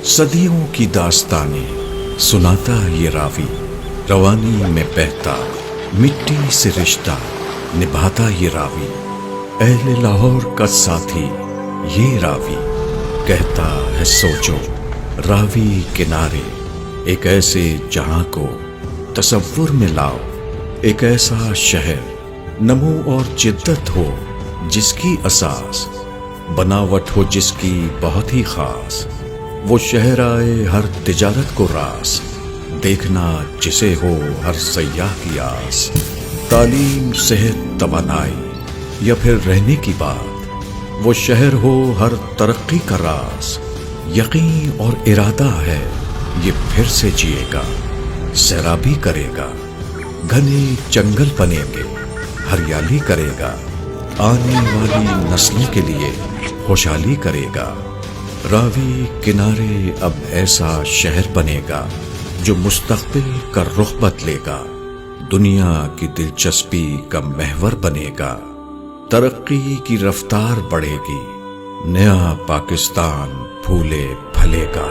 صدیوں کی داستانیں سناتا یہ راوی، روانی میں بہتا مٹی سے رشتہ نبھاتا یہ راوی، اہل لاہور کا ساتھی یہ راوی، کہتا ہے سوچو راوی کنارے، ایک ایسے جہاں کو تصور میں لاؤ، ایک ایسا شہر نمو اور جدت ہو جس کی اساس، بناوٹ ہو جس کی بہت ہی خاص، وہ شہر آئے ہر تجارت کو راس، دیکھنا جسے ہو ہر سیاح کی آس، تعلیم صحت توانائی یا پھر رہنے کی بات، وہ شہر ہو ہر ترقی کا راز، یقین اور ارادہ ہے یہ پھر سے جیے گا، سیرابی کرے گا، گھنے جنگل بنیں گے، ہریالی کرے گا، آنے والی نسلوں کے لیے خوشحالی کرے گا، راوی کنارے اب ایسا شہر بنے گا جو مستقبل کا رخ بدلے گا، دنیا کی دلچسپی کا محور بنے گا، ترقی کی رفتار بڑھے گی، نیا پاکستان پھولے پھلے گا۔